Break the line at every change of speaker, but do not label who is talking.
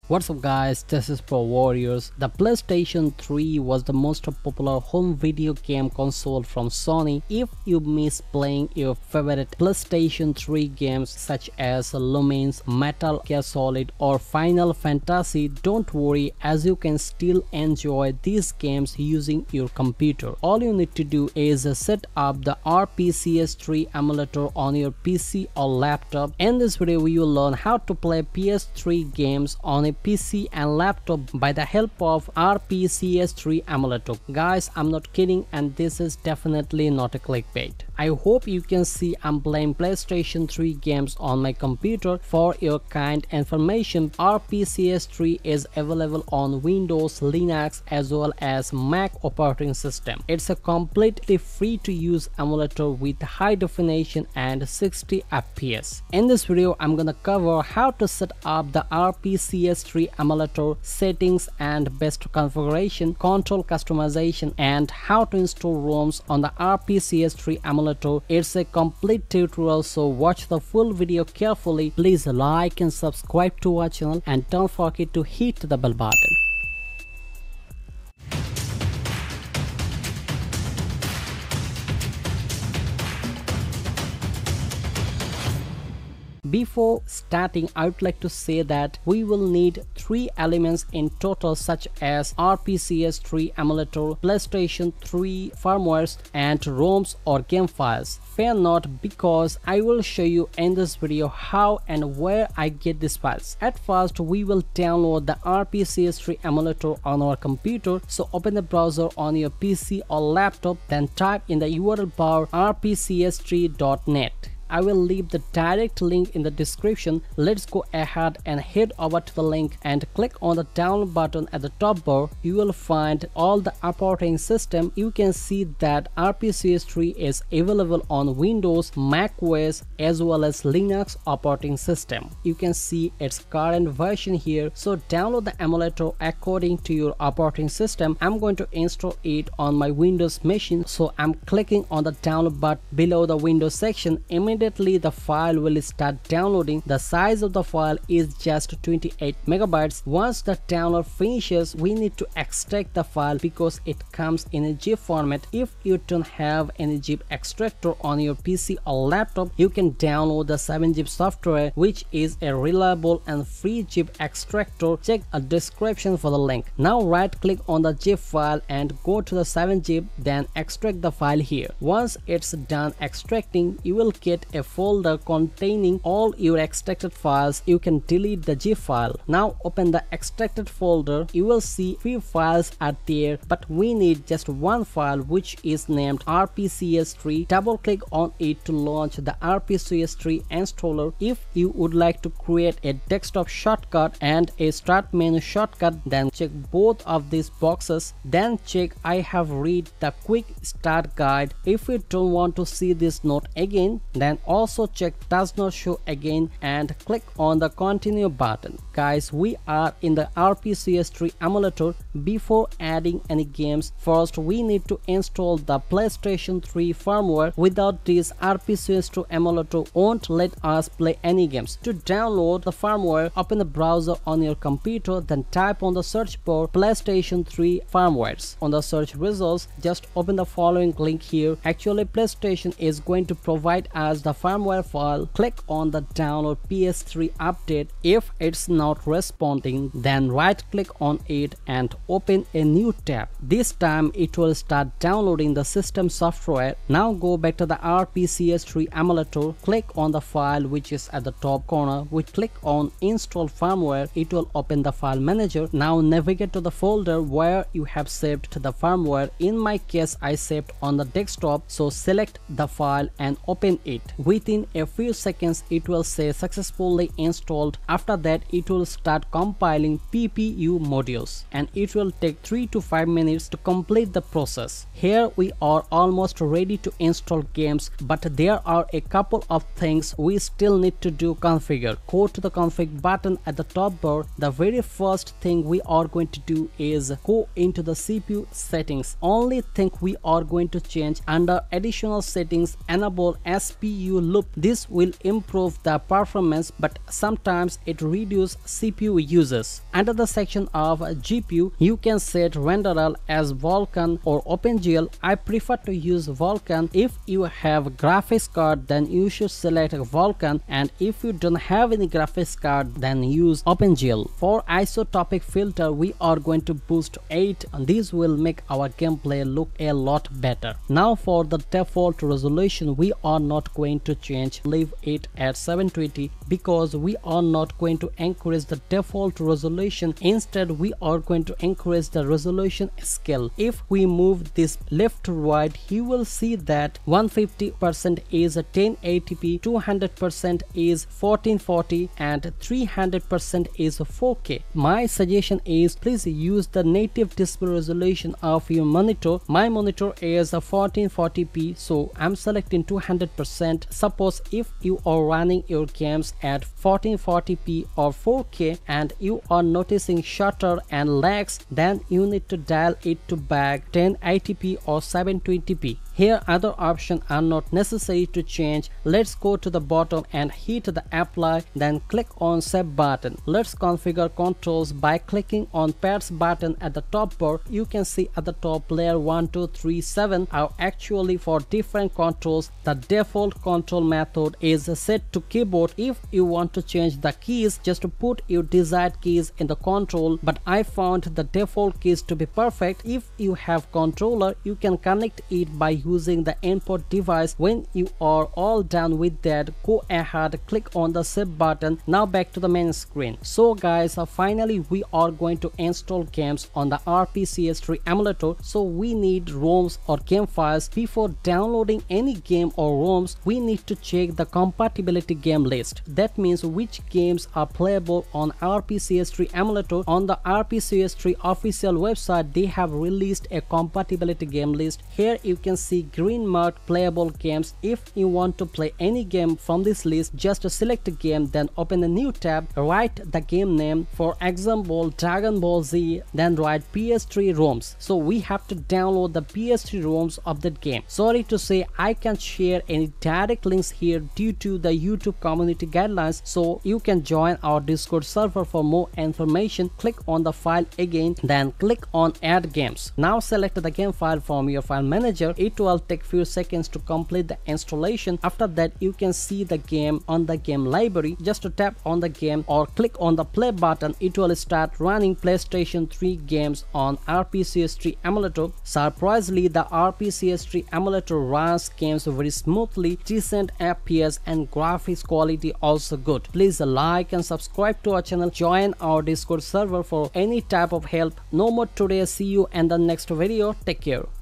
What's up guys, this is Pro Warriors. The PlayStation 3 was the most popular home video game console from Sony. If you miss playing your favorite PlayStation 3 games such as Lumines, Metal Gear Solid or Final Fantasy, don't worry, as you can still enjoy these games using your computer. All you need to do is set up the RPCS3 Emulator on your PC or laptop. In this video we will learn how to play PS3 games on a PC and laptop by the help of RPCS3 Emulator. Guys, I'm not kidding, and this is definitely not a clickbait. I hope you can see I'm playing PlayStation 3 games on my computer. For your kind information, RPCS3 is available on Windows, Linux as well as Mac operating system. It's a completely free to use emulator with high definition and 60 FPS. In this video, I'm gonna cover how to set up the RPCS3 emulator, settings and best configuration, control customization, and how to install ROMs on the RPCS3 emulator. It's a complete tutorial, so watch the full video carefully. Please like and subscribe to our channel and don't forget to hit the bell button. Before starting, I would like to say that we will need 3 elements in total, such as RPCS3 emulator, PlayStation 3 firmwares, and ROMs or game files. Fear not, because I will show you in this video how and where I get these files. At first, we will download the RPCS3 emulator on our computer. So open the browser on your PC or laptop, then type in the URL bar rpcs3.net. I will leave the direct link in the description. Let's go ahead and head over to the link and click on the download button at the top bar. You will find all the operating system. You can see that RPCS3 is available on Windows, Mac OS as well as Linux operating system. You can see its current version here. So download the emulator according to your operating system. I'm going to install it on my Windows machine, so I'm clicking on the download button below the Windows section. Immediately the file will start downloading. The size of the file is just 28 megabytes. Once the download finishes, we need to extract the file because it comes in a zip format. If you don't have any zip extractor on your PC or laptop, you can download the 7-zip software, which is a reliable and free zip extractor. Check a description for the link. Now right click on the zip file and go to the 7-zip, then extract the file here. Once it's done extracting, you will get a folder containing all your extracted files. You can delete the zip file. Now open the extracted folder. You will see few files are there, but we need just one file, which is named RPCS3. Double click on it to launch the RPCS3 installer. If you would like to create a desktop shortcut and a start menu shortcut, then check both of these boxes. Then check I have read the quick start guide. If you don't want to see this note again, then also check does not show again and click on the continue button. Guys, we are in the RPCS3 emulator. Before adding any games, first we need to install the PlayStation 3 firmware. Without this, RPCS3 emulator won't let us play any games. To download the firmware, open the browser on your computer, then type on the search bar PlayStation 3 firmwares. On the search results, just open the following link here. Actually, PlayStation is going to provide us the firmware file. Click on the download PS3 update. If it's not responding, then right click on it and open a new tab. This time it will start downloading the system software. Now go back to the RPCS3 emulator. Click on the file which is at the top corner. We click on install firmware. It will open the file manager. Now navigate to the folder where you have saved the firmware. In my case, I saved on the desktop, so select the file and open it. Within a few seconds, it will say successfully installed. After that, it will start compiling PPU modules, and it will take 3 to 5 minutes to complete the process. Here we are almost ready to install games, but there are a couple of things we still need to do. Configure. Go to the config button at the top bar. The very first thing we are going to do is go into the CPU settings. Only thing we are going to change under additional settings, enable SPU CPU loop. This will improve the performance, but sometimes it reduces CPU uses. Under the section of GPU, you can set renderer as Vulkan or OpenGL. I prefer to use Vulkan. If you have graphics card, then you should select Vulkan, and if you don't have any graphics card, then use OpenGL. For isotopic filter, we are going to boost 8, and this will make our gameplay look a lot better. Now for the default resolution, we are not going to change, leave it at 720 because we are not going to increase the default resolution. Instead, we are going to increase the resolution scale. If we move this left to right, you will see that 150% is 1080p, 200% is 1440, and 300% is 4K. My suggestion is please use the native display resolution of your monitor. My monitor is 1440p, so I'm selecting 200%. Suppose if you are running your games at 1440p or 4K and you are noticing shutter and lags, then you need to dial it to back 1080p or 720p. Here other options are not necessary to change. Let's go to the bottom and hit the apply, then click on save button. Let's configure controls by clicking on pads button at the top bar. You can see at the top layer 1, 2, 3, 7 are actually for different controls. The default control method is set to keyboard. If you want to change the keys, just put your desired keys in the control, but I found the default keys to be perfect. If you have controller, you can connect it by using the input device. When you are all done with that, go ahead, click on the save button. Now back to the main screen. So guys, finally we are going to install games on the RPCS3 Emulator. So we need ROMs or game files. Before downloading any game or ROMs, we need to check the compatibility game list. That means which games are playable on RPCS3 Emulator. On the RPCS3 official website, they have released a compatibility game list. Here you can see green marked playable games. If you want to play any game from this list, just select a game, then open a new tab, write the game name, for example Dragon Ball Z, then write PS3 ROMs. So we have to download the PS3 ROMs of that game. Sorry to say I can't share any direct links here due to the YouTube community guidelines, so you can join our Discord server for more information. Click on the file again, then click on add games. Now select the game file from your file manager. It will take few seconds to complete the installation. After that, you can see the game on the game library. Just to tap on the game or click on the play button, it will start running PlayStation 3 games on RPCS3 Emulator. Surprisingly, the RPCS3 Emulator runs games very smoothly, decent FPS and graphics quality also good. Please like and subscribe to our channel, join our Discord server for any type of help. No more today, see you in the next video, take care.